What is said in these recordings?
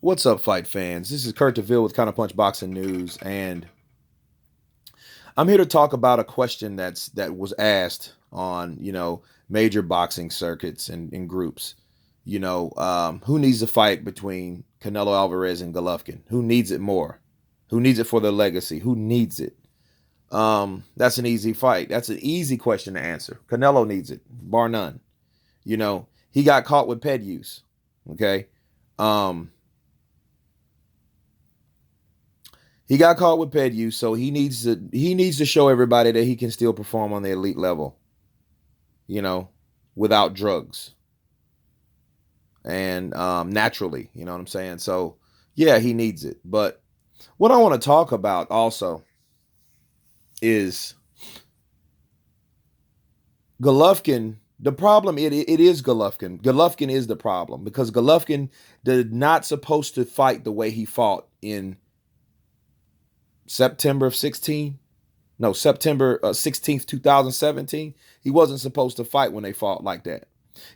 What's up, fight fans? This is Kurt DeVille with Counterpunch Boxing News, and I'm here to talk about a question that was asked on major boxing circuits and groups. Who needs a fight between Canelo Alvarez and Golovkin? Who needs it more? Who needs it for their legacy? Who needs it? That's an easy fight. That's an easy question to answer. Canelo needs it, bar none. He got caught with ped use. Okay. Um, He got caught with ped use, so he needs to show everybody that he can still perform on the elite level, you know, without drugs and naturally. You know what I'm saying? So yeah, he needs it. But what I want to talk about also is Golovkin. The problem it is Golovkin. Golovkin is the problem because Golovkin did not supposed to fight the way he fought in September of 16. No, September 16th, 2017. He wasn't supposed to fight when they fought like that.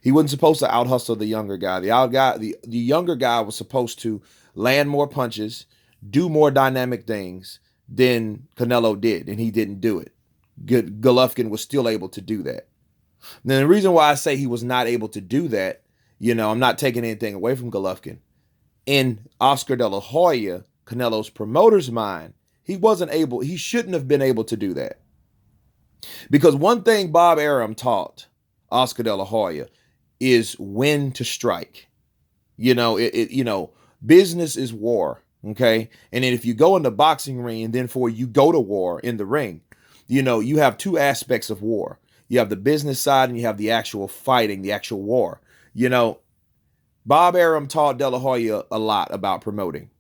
He wasn't supposed to out hustle the younger guy. The younger guy was supposed to land more punches, do more dynamic things than Canelo did, and he didn't do it. Golovkin was still able to do that. Now, the reason why I say he was not able to do that, I'm not taking anything away from Golovkin. In Oscar De La Hoya, Canelo's promoter's mind, he shouldn't have been able to do that. Because one thing Bob Arum taught Oscar De La Hoya is when to strike. Business is war, okay? And then if you go in the boxing ring and then you go to war in the ring, you have two aspects of war. You have the business side and you have the actual fighting, the actual war. Bob Arum taught De La Hoya a lot about promoting.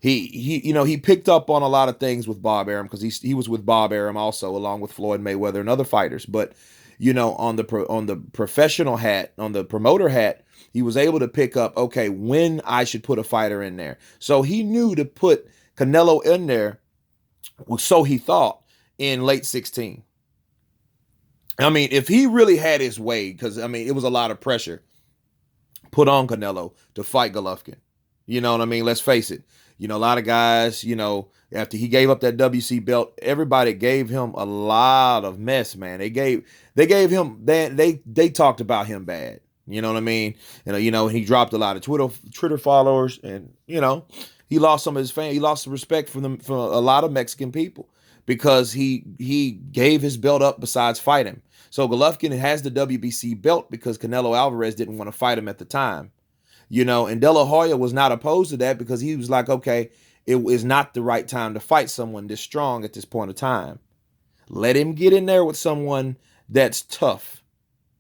He picked up on a lot of things with Bob Arum because he was with Bob Arum also, along with Floyd Mayweather and other fighters. But on the professional hat, on the promoter hat, he was able to pick up, okay, when I should put a fighter in there. So he knew to put Canelo in there, so he thought, in late 16. I mean, if he really had his way, because it was a lot of pressure put on Canelo to fight Golovkin. You know what I mean? Let's face it. A lot of guys, after he gave up that WC belt, everybody gave him a lot of mess, man. They gave him they talked about him bad. You know what I mean? He dropped a lot of Twitter followers, and he lost some of his fans. He lost the respect from a lot of Mexican people because he gave his belt up besides fight him. So Golovkin has the WBC belt because Canelo Alvarez didn't want to fight him at the time. And De La Hoya was not opposed to that because he was like, okay, it is not the right time to fight someone this strong at this point of time. Let him get in there with someone that's tough,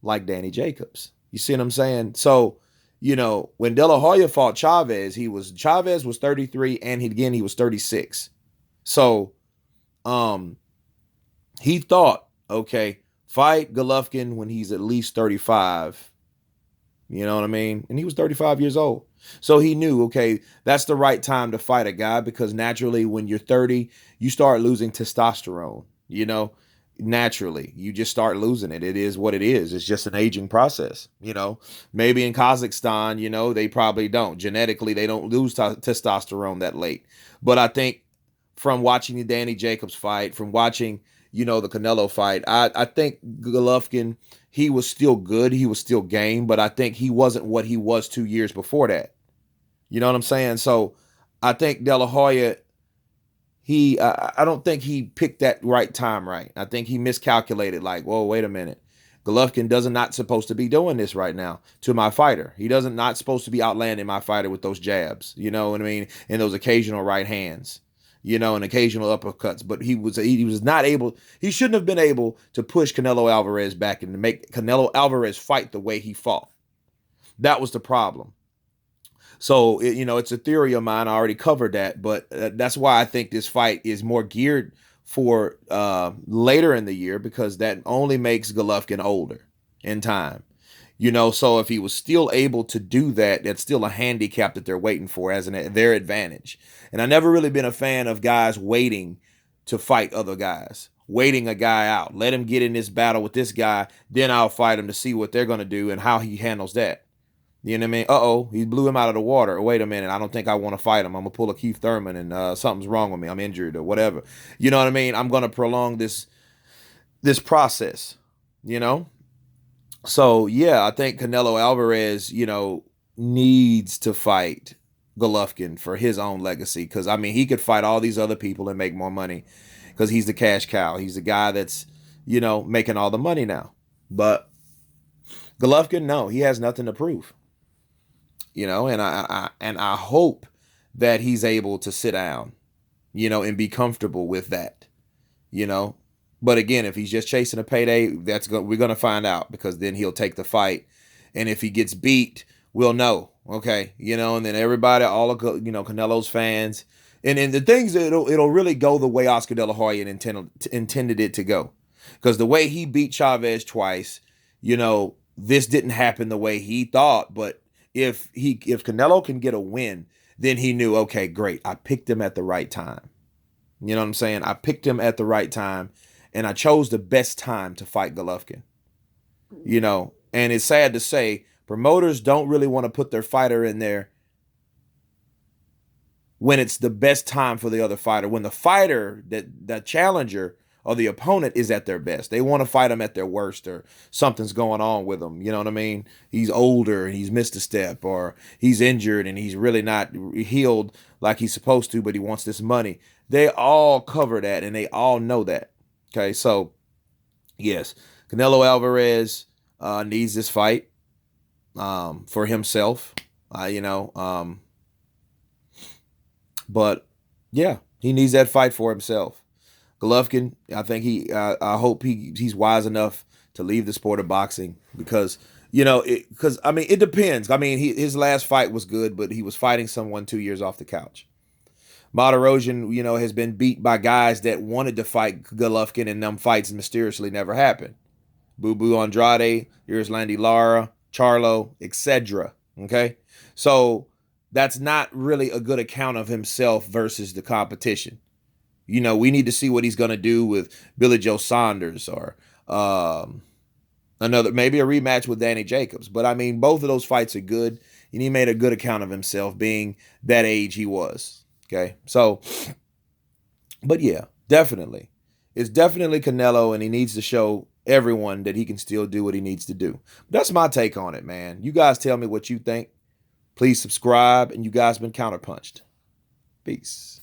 like Danny Jacobs. You see what I'm saying? So, when De La Hoya fought Chavez was 33 and he was 36. So, he thought, okay, fight Golovkin when he's at least 35. You know what I mean? And he was 35 years old. So he knew, okay, that's the right time to fight a guy because naturally when you're 30, you start losing testosterone, naturally. You just start losing it. It is what it is. It's just an aging process, Maybe in Kazakhstan, they probably don't. Genetically, they don't lose testosterone that late. But I think from watching the Danny Jacobs fight, from watching the Canelo fight, I think Golovkin, he was still good. He was still game, but I think he wasn't what he was 2 years before that. You know what I'm saying? So I think De La Hoya, I don't think he picked that right time right. I think he miscalculated, like, whoa, wait a minute. Golovkin doesn't not supposed to be doing this right now to my fighter. He doesn't not supposed to be outlanding my fighter with those jabs, you know what I mean? And those occasional right hands. And occasional uppercuts, but he was not able, he shouldn't have been able to push Canelo Alvarez back and to make Canelo Alvarez fight the way he fought. That was the problem. So, it's a theory of mine. I already covered that, but that's why I think this fight is more geared for later in the year because that only makes Golovkin older in time. So if he was still able to do that, that's still a handicap that they're waiting for as their advantage. And I never really been a fan of guys waiting to fight other guys, waiting a guy out. Let him get in this battle with this guy, then I'll fight him to see what they're going to do and how he handles that. You know what I mean? Uh-oh, he blew him out of the water. Wait a minute, I don't think I want to fight him. I'm gonna pull a Keith Thurman and something's wrong with me. I'm injured or whatever. You know what I mean? I'm gonna prolong this process. You know? So yeah, I think Canelo Alvarez, needs to fight Golovkin for his own legacy. Because I mean, he could fight all these other people and make more money because he's the cash cow. He's the guy that's making all the money now. But Golovkin, no, he has nothing to prove. And I hope that he's able to sit down, and be comfortable with that, you know. But again, if he's just chasing a payday, we're gonna find out, because then he'll take the fight, and if he gets beat, we'll know. Okay, and then everybody, all of Canelo's fans, and the things that it'll really go the way Oscar De La Hoya intended it to go, because the way he beat Chavez twice, this didn't happen the way he thought. But if Canelo can get a win, then he knew, okay, great, I picked him at the right time. You know what I'm saying? I picked him at the right time, and I chose the best time to fight Golovkin. And it's sad to say, promoters don't really want to put their fighter in there when it's the best time for the other fighter. When the fighter, the challenger or the opponent, is at their best, they want to fight them at their worst, or something's going on with them. You know what I mean? He's older and he's missed a step, or he's injured and he's really not healed like he's supposed to, but he wants this money. They all cover that, and they all know that. Okay, so yes, Canelo Alvarez needs this fight for himself. But yeah, he needs that fight for himself. Golovkin, I think I hope he's wise enough to leave the sport of boxing, because it depends. I mean, his last fight was good, but he was fighting someone 2 years off the couch. Martirosyan, has been beat by guys that wanted to fight Golovkin, and them fights mysteriously never happened. Boo Boo Andrade, here's Landy Lara, Charlo, etc. Okay, so that's not really a good account of himself versus the competition. We need to see what he's gonna do with Billy Joe Saunders, or maybe a rematch with Danny Jacobs. But I mean, both of those fights are good, and he made a good account of himself, being that age he was. Okay, so, but yeah, definitely, it's definitely Canelo, and he needs to show everyone that he can still do what he needs to do. That's my take on it, man. You guys tell me what you think. Please subscribe, and you guys been counterpunched. Peace.